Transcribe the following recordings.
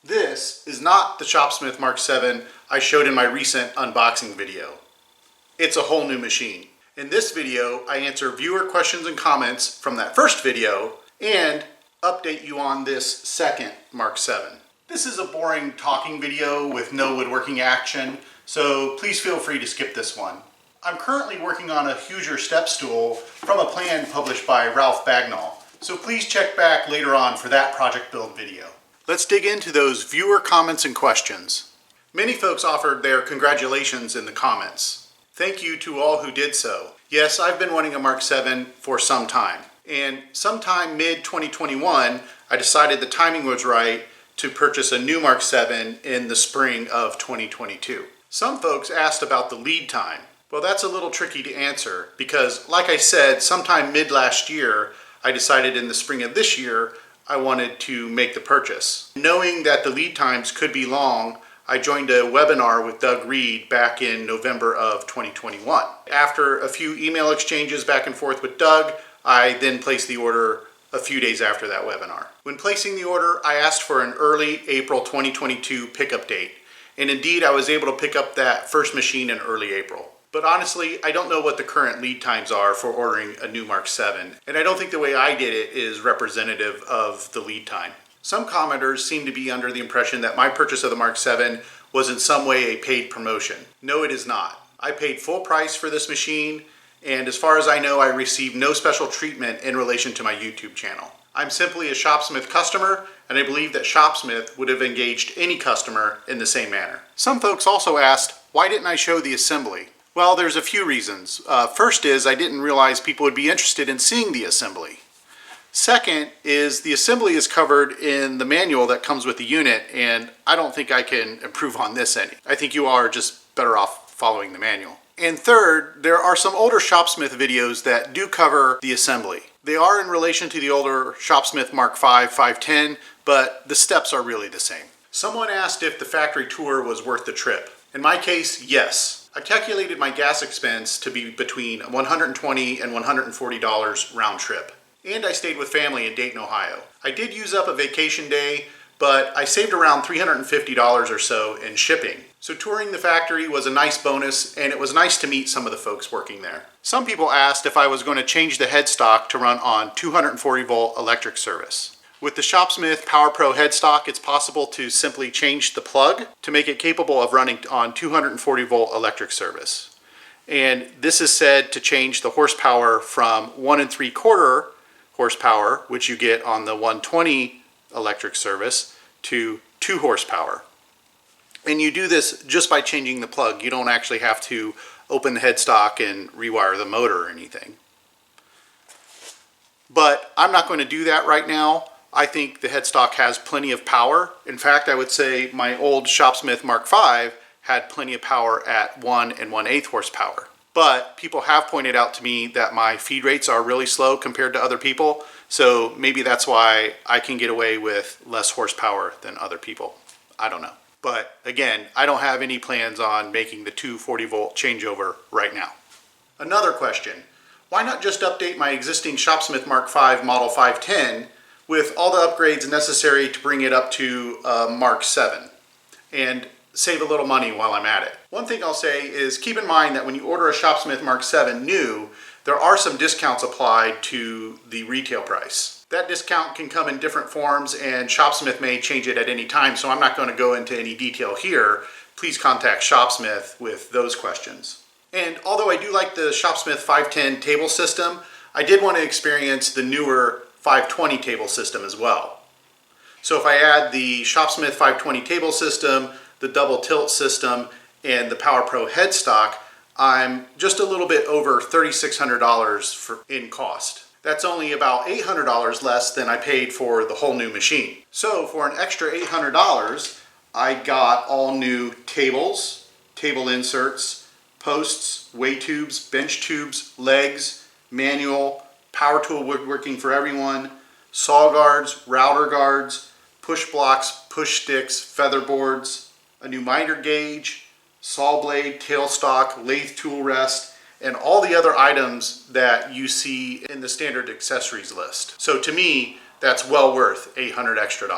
This is not the Shopsmith Mark 7 I showed in my recent unboxing video. It's a whole new machine. In this video, I answer viewer questions and comments from that first video and update you on this second Mark 7. This is a boring talking video with no woodworking action, so please feel free to skip this one. I'm currently working on a Huger step stool from a plan published by Ralph Bagnall, so please check back later on for that project build video. Let's dig into those viewer comments and questions. Many folks offered their congratulations in the comments. Thank you to all who did so. Yes, I've been wanting a Mark 7 for some time, and sometime mid-2021 I decided the timing was right to purchase a new Mark 7 in the spring of 2022. Some folks asked about the lead time. Well, that's a little tricky to answer because, like I said, sometime mid last year I decided in the spring of this year I wanted to make the purchase. Knowing that the lead times could be long, I joined a webinar with Doug Reed back in November of 2021. After a few email exchanges back and forth with Doug, I then placed the order a few days after that webinar. When placing the order, I asked for an early April 2022 pickup date, and indeed I was able to pick up that first machine in early April. But honestly, I don't know what the current lead times are for ordering a new Mark 7, and I don't think the way I did it is representative of the lead time. Some commenters seem to be under the impression that my purchase of the Mark 7 was in some way a paid promotion. No, it is not. I paid full price for this machine, and as far as I know, I received no special treatment in relation to my YouTube channel. I'm simply a Shopsmith customer, and I believe that Shopsmith would have engaged any customer in the same manner. Some folks also asked, why didn't I show the assembly? Well, there's a few reasons. First is I didn't realize people would be interested in seeing the assembly. Second is the assembly is covered in the manual that comes with the unit, and I don't think I can improve on this any. I think you are just better off following the manual. And third, there are some older Shopsmith videos that do cover the assembly. They are in relation to the older Shopsmith Mark 5 510, but the steps are really the same. Someone asked if the factory tour was worth the trip. In my case, yes. I calculated my gas expense to be between $120 and $140 round trip. And I stayed with family in Dayton, Ohio. I did use up a vacation day, but I saved around $350 or so in shipping. So touring the factory was a nice bonus, and it was nice to meet some of the folks working there. Some people asked if I was going to change the headstock to run on 240 volt electric service. With the Shopsmith PowerPro headstock, it's possible to simply change the plug to make it capable of running on 240 volt electric service. And this is said to change the horsepower from 1 3/4 horsepower, which you get on the 120 electric service, to 2 horsepower. And you do this just by changing the plug. You don't actually have to open the headstock and rewire the motor or anything. But I'm not going to do that right now. I think the headstock has plenty of power. In fact, I would say my old Shopsmith Mark 5 had plenty of power at 1 1/8 horsepower. But people have pointed out to me that my feed rates are really slow compared to other people, so maybe that's why I can get away with less horsepower than other people. I don't know. But again, I don't have any plans on making the 240 volt changeover right now. Another question, why not just update my existing Shopsmith Mark 5 Model 510 with all the upgrades necessary to bring it up to Mark 7 and save a little money while I'm at it? One thing I'll say is keep in mind that when you order a Shopsmith Mark 7 new, there are some discounts applied to the retail price. That discount can come in different forms, and Shopsmith may change it at any time, so I'm not going to go into any detail here. Please contact Shopsmith with those questions. And although I do like the Shopsmith 510 table system, I did want to experience the newer 520 table system as well. So if I add the Shopsmith 520 table system, the double tilt system, and the PowerPro headstock, I'm just a little bit over $3,600 in cost. That's only about $800 less than I paid for the whole new machine. So for an extra $800, I got all new tables, table inserts, posts, weigh tubes, bench tubes, legs, manual, power tool woodworking for everyone, saw guards, router guards, push blocks, push sticks, feather boards, a new miter gauge, saw blade, tailstock, lathe tool rest, and all the other items that you see in the standard accessories list. So to me, that's well worth $800 extra.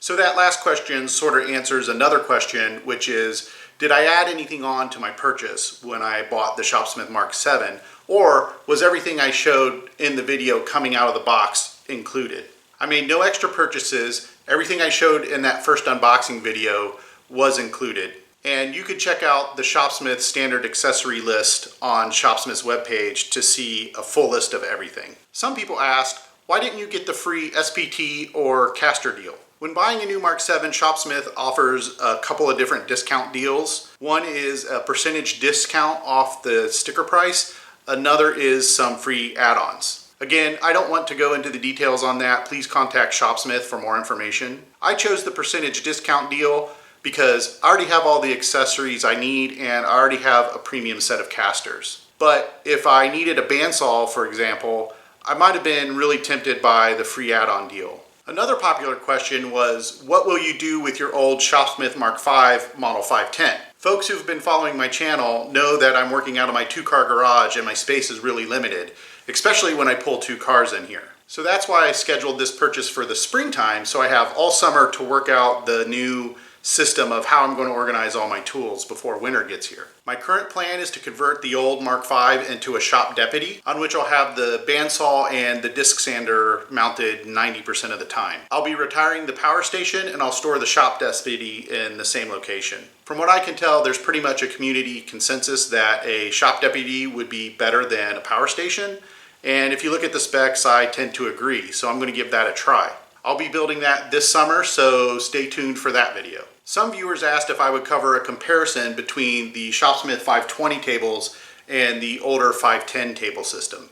So that last question sort of answers another question, which is, did I add anything on to my purchase when I bought the Shopsmith Mark 7, or was everything I showed in the video coming out of the box included? I made no extra purchases. Everything I showed in that first unboxing video was included. And you can check out the Shopsmith standard accessory list on Shopsmith's webpage to see a full list of everything. Some people asked, why didn't you get the free SPT or caster deal? When buying a new Mark 7, Shopsmith offers a couple of different discount deals. One is a percentage discount off the sticker price. Another is some free add-ons. Again, I don't want to go into the details on that. Please contact Shopsmith for more information. I chose the percentage discount deal because I already have all the accessories I need and I already have a premium set of casters. But if I needed a bandsaw, for example, I might have been really tempted by the free add-on deal. Another popular question was, what will you do with your old Shopsmith Mark 5 Model 510? Folks who've been following my channel know that I'm working out of my 2-car garage and my space is really limited, especially when I pull 2 cars in here. So that's why I scheduled this purchase for the springtime, so I have all summer to work out the new system of how I'm going to organize all my tools before winter gets here. My current plan is to convert the old Mark 5 into a shop deputy, on which I'll have the bandsaw and the disc sander mounted 90% of the time. I'll be retiring the power station and I'll store the shop deputy in the same location. From what I can tell, there's pretty much a community consensus that a shop deputy would be better than a power station. And if you look at the specs, I tend to agree, so I'm going to give that a try. I'll be building that this summer, so stay tuned for that video. Some viewers asked if I would cover a comparison between the Shopsmith 520 tables and the older 510 table system.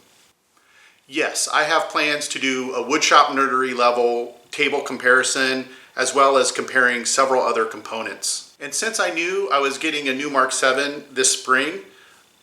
Yes, I have plans to do a woodshop nerdery level table comparison, as well as comparing several other components. And since I knew I was getting a new Mark 7 this spring,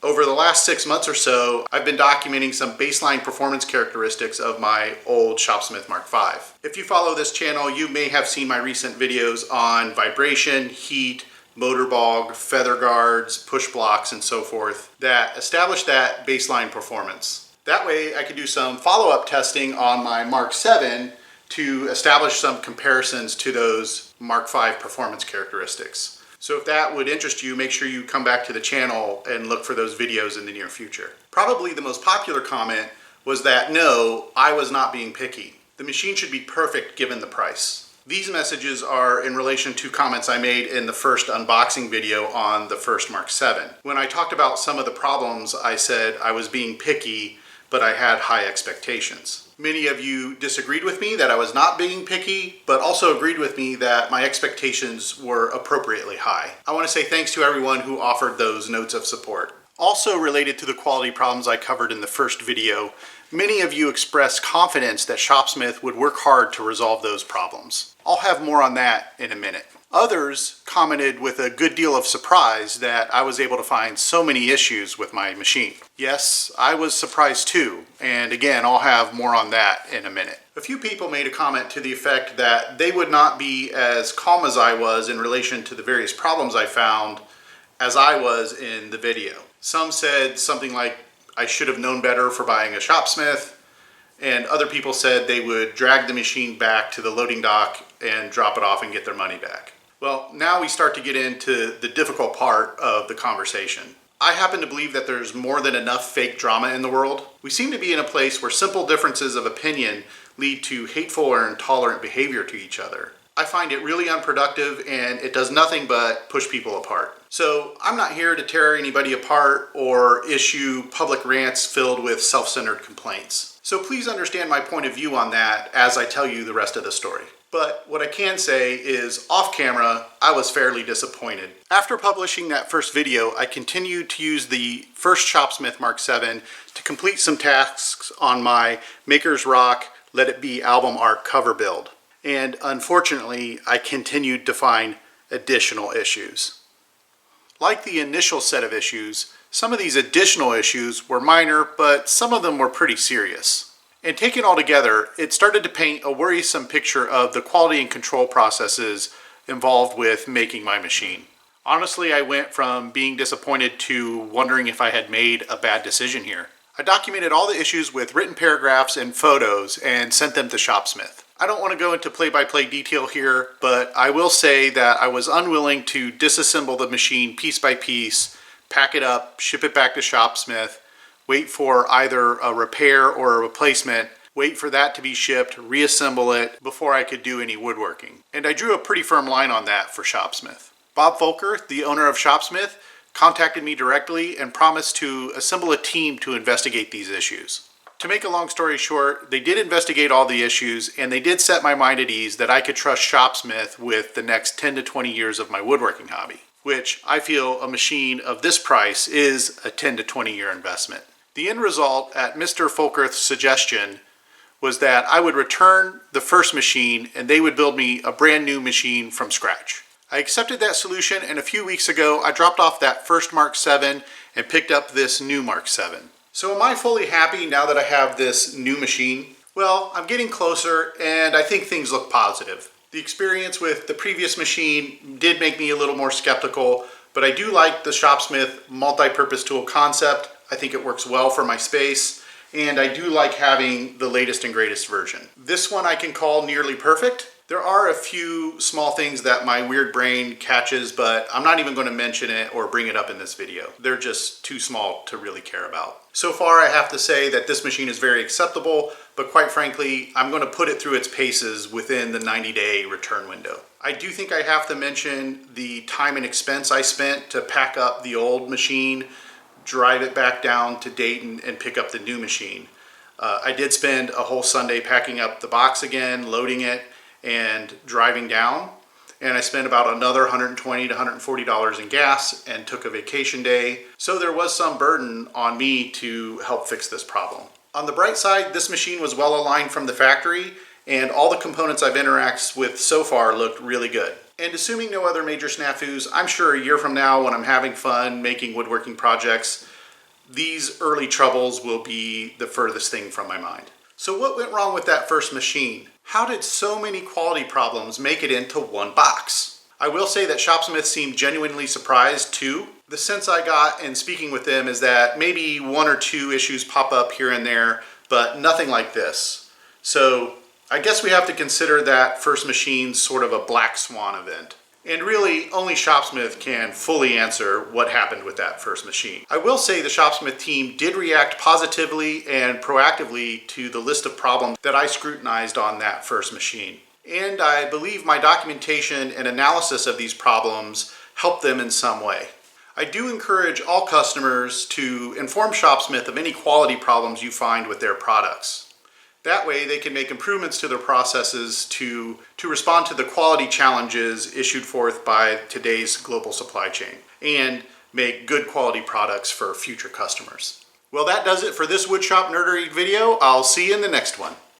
over the last 6 months or so, I've been documenting some baseline performance characteristics of my old Shopsmith Mark 5. If you follow this channel, you may have seen my recent videos on vibration, heat, motor bog, feather guards, push blocks, and so forth that establish that baseline performance. That way I can do some follow-up testing on my Mark 7 to establish some comparisons to those Mark 5 performance characteristics. So if that would interest you, make sure you come back to the channel and look for those videos in the near future. Probably the most popular comment was that no, I was not being picky. The machine should be perfect given the price. These messages are in relation to comments I made in the first unboxing video on the first Mark 7. When I talked about some of the problems, I said I was being picky, but I had high expectations. Many of you disagreed with me that I was not being picky, but also agreed with me that my expectations were appropriately high. I want to say thanks to everyone who offered those notes of support. Also related to the quality problems I covered in the first video, many of you expressed confidence that Shopsmith would work hard to resolve those problems. I'll have more on that in a minute. Others commented with a good deal of surprise that I was able to find so many issues with my machine. Yes, I was surprised too, and again, I'll have more on that in a minute. A few people made a comment to the effect that they would not be as calm as I was in relation to the various problems I found as I was in the video. Some said something like, I should have known better for buying a Shopsmith, and other people said they would drag the machine back to the loading dock and drop it off and get their money back. Well, now we start to get into the difficult part of the conversation. I happen to believe that there's more than enough fake drama in the world. We seem to be in a place where simple differences of opinion lead to hateful or intolerant behavior to each other. I find it really unproductive and it does nothing but push people apart. So I'm not here to tear anybody apart or issue public rants filled with self-centered complaints. So please understand my point of view on that as I tell you the rest of the story. But what I can say is, off camera, I was fairly disappointed. After publishing that first video, I continued to use the first Shopsmith Mark 7 to complete some tasks on my Maker's Rock Let It Be album art cover build. And unfortunately, I continued to find additional issues. Like the initial set of issues, some of these additional issues were minor, but some of them were pretty serious. And taken all together, it started to paint a worrisome picture of the quality and control processes involved with making my machine. Honestly, I went from being disappointed to wondering if I had made a bad decision here. I documented all the issues with written paragraphs and photos and sent them to Shopsmith. I don't want to go into play-by-play detail here, but I will say that I was unwilling to disassemble the machine piece by piece, pack it up, ship it back to Shopsmith, wait for either a repair or a replacement, wait for that to be shipped, reassemble it before I could do any woodworking. And I drew a pretty firm line on that for Shopsmith. Bob Volker, the owner of Shopsmith, contacted me directly and promised to assemble a team to investigate these issues. To make a long story short, they did investigate all the issues, and they did set my mind at ease that I could trust Shopsmith with the next 10 to 20 years of my woodworking hobby, which I feel a machine of this price is a 10 to 20 year investment. The end result, at Mr. Folkerth's suggestion, was that I would return the first machine and they would build me a brand new machine from scratch. I accepted that solution, and a few weeks ago I dropped off that first Mark 7 and picked up this new Mark 7. So am I fully happy now that I have this new machine? Well, I'm getting closer and I think things look positive. The experience with the previous machine did make me a little more skeptical, but I do like the Shopsmith multi-purpose tool concept. I think it works well for my space, and I do like having the latest and greatest version. This one I can call nearly perfect. There are a few small things that my weird brain catches, but I'm not even going to mention it or bring it up in this video. They're just too small to really care about. So far, I have to say that this machine is very acceptable, but quite frankly, I'm going to put it through its paces within the 90-day return window. I do think I have to mention the time and expense I spent to pack up the old machine, drive it back down to Dayton, and pick up the new machine. I did spend a whole Sunday packing up the box again, loading it, and driving down, and I spent about another $120 to $140 in gas and took a vacation day. So there was some burden on me to help fix this problem. On the bright side, this machine was well aligned from the factory, and all the components I've interacted with so far looked really good. And assuming no other major snafus, I'm sure a year from now when I'm having fun making woodworking projects, these early troubles will be the furthest thing from my mind. So what went wrong with that first machine? How did so many quality problems make it into one box? I will say that Shopsmith seemed genuinely surprised too. The sense I got in speaking with them is that maybe one or two issues pop up here and there, but nothing like this. So I guess we have to consider that first machine sort of a black swan event. And really, only Shopsmith can fully answer what happened with that first machine. I will say the Shopsmith team did react positively and proactively to the list of problems that I scrutinized on that first machine. And I believe my documentation and analysis of these problems helped them in some way. I do encourage all customers to inform Shopsmith of any quality problems you find with their products. That way they can make improvements to their processes to respond to the quality challenges issued forth by today's global supply chain and make good quality products for future customers. Well, that does it for this woodshop nerdery video. I'll see you in the next one.